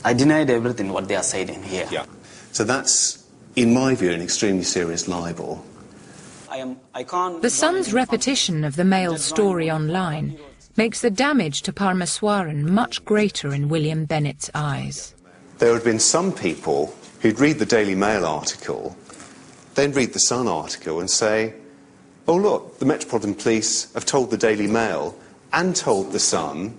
I denied everything what they are saying in here. Yeah. So that's, in my view, an extremely serious libel. The Sun's repetition of the Mail's story online makes the damage to Parameswaran much greater in William Bennett's eyes. There had been some people who'd read the Daily Mail article, then read the Sun article and say, oh look, the Metropolitan Police have told the Daily Mail and told the Sun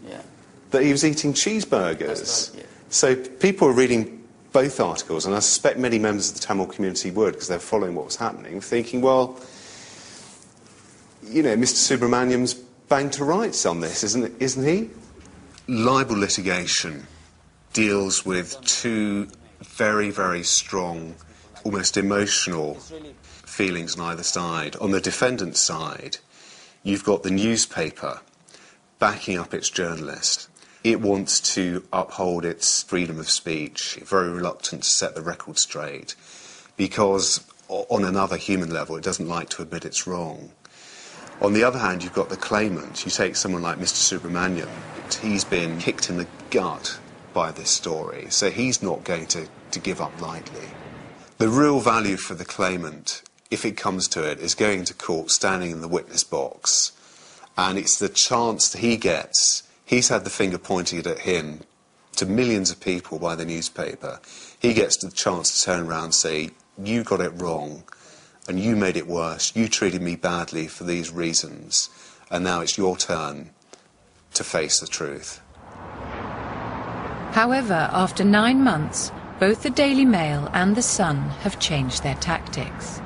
that he was eating cheeseburgers. Right, yeah. So people were reading both articles, and I suspect many members of the Tamil community would, because they're following what was happening, thinking, well, you know, Mr. Subramaniam's banged to rights on this, isn't he? Libel litigation deals with two very, very strong, almost emotional feelings on either side. On the defendant's side, you've got the newspaper backing up its journalist. It wants to uphold its freedom of speech, very reluctant to set the record straight, because on another human level it doesn't like to admit it's wrong. On the other hand, you've got the claimant. You take someone like Mr. Subramaniam. He's been kicked in the gut by this story, so he's not going to give up lightly. The real value for the claimant, if it comes to it, is going to court, standing in the witness box, and it's the chance that he gets. He's had the finger pointed at him to millions of people by the newspaper. He gets the chance to turn around and say, you got it wrong, and you made it worse, you treated me badly for these reasons, and now it's your turn to face the truth. However, after 9 months, both the Daily Mail and the Sun have changed their tactics.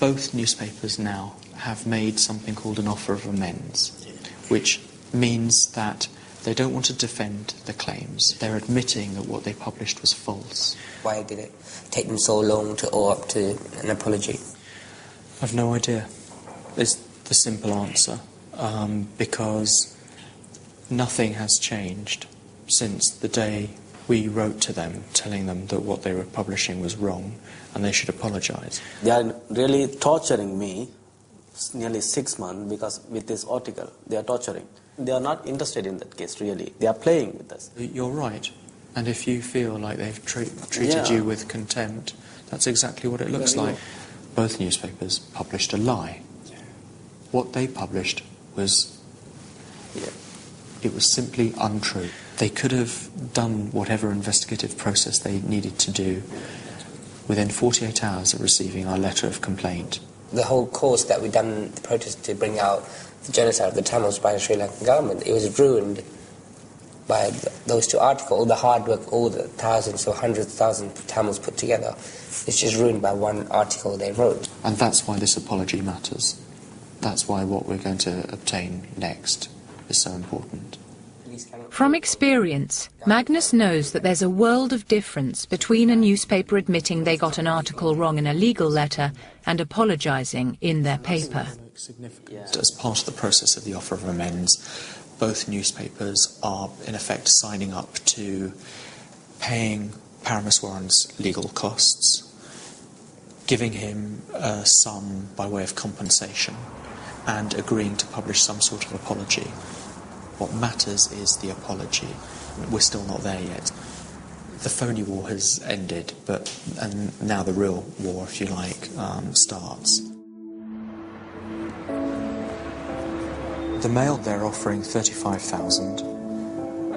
Both newspapers now have made something called an offer of amends, which means that they don't want to defend the claims. They're admitting that what they published was false. Why did it take them so long to owe up to an apology? I've no idea. It's the simple answer. Because nothing has changed since the day we wrote to them telling them that what they were publishing was wrong and they should apologise. They are really torturing me nearly 6 months because with this article they are torturing. They are not interested in that case really. They are playing with us. You're right. And if you feel like they've treated you with contempt, that's exactly what it looks like. Both newspapers published a lie. What they published was... it was simply untrue. They could have done whatever investigative process they needed to do within 48 hours of receiving our letter of complaint. The whole course that we done, the protest to bring out the genocide of the Tamils by the Sri Lankan government, it was ruined by those two articles. All the hard work, all the thousands or hundreds of thousands of Tamils put together, it's just ruined by one article they wrote. And that's why this apology matters. That's why what we're going to obtain next is so important. From experience, Magnus knows that there's a world of difference between a newspaper admitting they got an article wrong in a legal letter and apologising in their paper. As part of the process of the offer of amends, both newspapers are in effect signing up to paying Parameswaran's legal costs, giving him a sum by way of compensation, and agreeing to publish some sort of apology. What matters is the apology. We're still not there yet. The phony war has ended, and now the real war, if you like, starts. The Mail, they're offering 35,000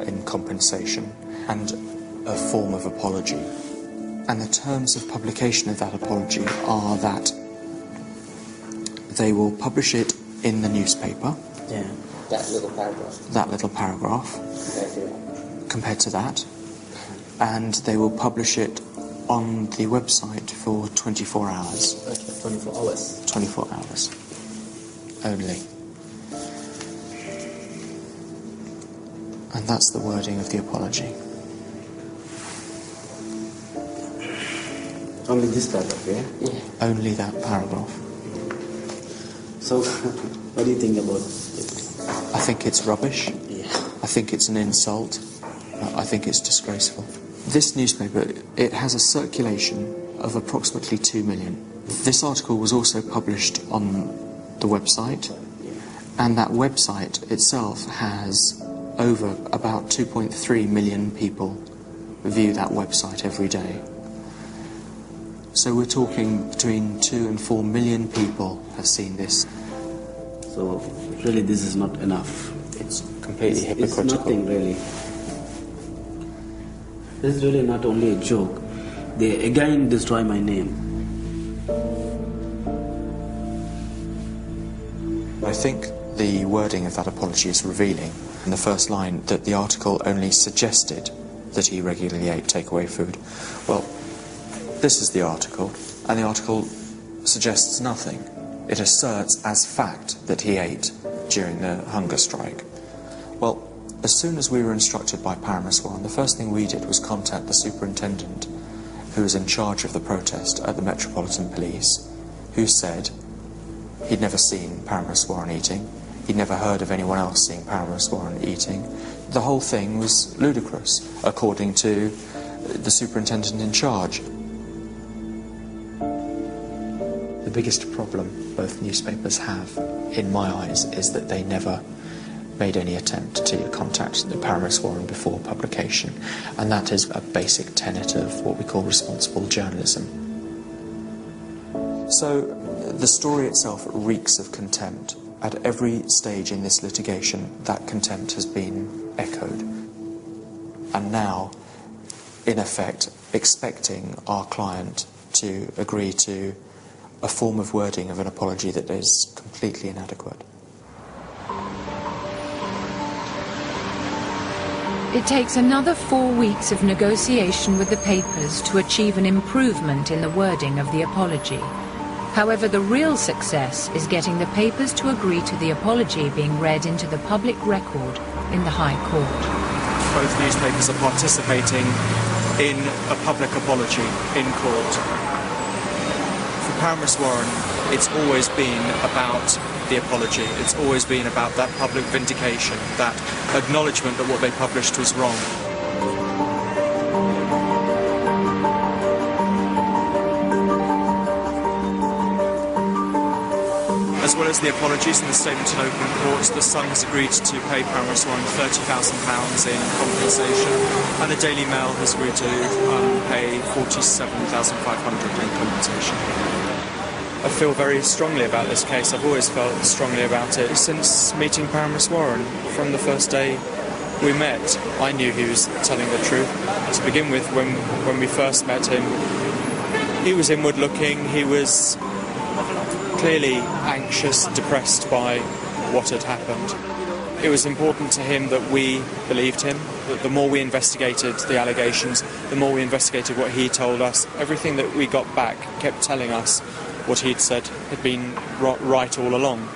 in compensation and a form of apology. And the terms of publication of that apology are that they will publish it in the newspaper. Yeah. That little paragraph. That little paragraph. Compared to that. And they will publish it on the website for 24 hours. Okay, 24 hours. 24 hours. Only. And that's the wording of the apology. Only this paragraph, yeah? Yeah. Only that paragraph. So, what do you think about it? I think it's rubbish. Yeah. I think it's an insult. I think it's disgraceful. This newspaper, it has a circulation of approximately 2 million. This article was also published on the website, and that website itself has over about 2.3 million people view that website every day. So we're talking between 2 and 4 million people have seen this. So really this is not enough. It's completely hypocritical. It's nothing really. This is really not only a joke. They again destroy my name. I think the wording of that apology is revealing. In the first line, that the article only suggested that he regularly ate takeaway food. Well, this is the article, and the article suggests nothing. It asserts as fact that he ate during the hunger strike. Well, as soon as we were instructed by Parameswaran, the first thing we did was contact the superintendent who was in charge of the protest at the Metropolitan Police, who said he'd never seen Parameswaran eating, he'd never heard of anyone else seeing Parameswaran eating. The whole thing was ludicrous, according to the superintendent in charge. The biggest problem both newspapers have, in my eyes, is that they never made any attempt to contact the Parameswaran before publication, and that is a basic tenet of what we call responsible journalism. So the story itself reeks of contempt. At every stage in this litigation, that contempt has been echoed. And now, in effect, expecting our client to agree to a form of wording of an apology that is completely inadequate. It takes another 4 weeks of negotiation with the papers to achieve an improvement in the wording of the apology. However, the real success is getting the papers to agree to the apology being read into the public record in the High Court. Both newspapers are participating in a public apology in court. For Parameswaran, it's always been about the apology. It's always been about that public vindication, that acknowledgement that what they published was wrong. As well as the apologies and the statement in open court, the Sun has agreed to pay Parameswaran £30,000 in compensation, and the Daily Mail has agreed to pay £47,500 in compensation. I feel very strongly about this case. I've always felt strongly about it since meeting Parameswaran. From the first day we met, I knew he was telling the truth. To begin with, when we first met him, he was inward looking, he was clearly anxious, depressed by what had happened. It was important to him that we believed him, that the more we investigated the allegations, the more we investigated what he told us, everything that we got back kept telling us what he'd said had been right all along.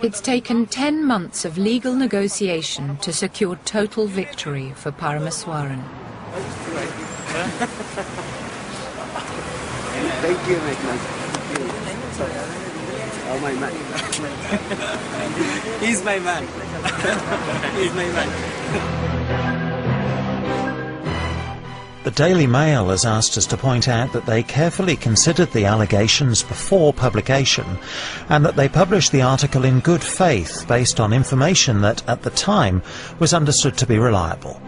It's taken 10 months of legal negotiation to secure total victory for Parameswaran. Thank you, oh, my man. He's my man. He's my man. The Daily Mail has asked us to point out that they carefully considered the allegations before publication and that they published the article in good faith based on information that, at the time, was understood to be reliable.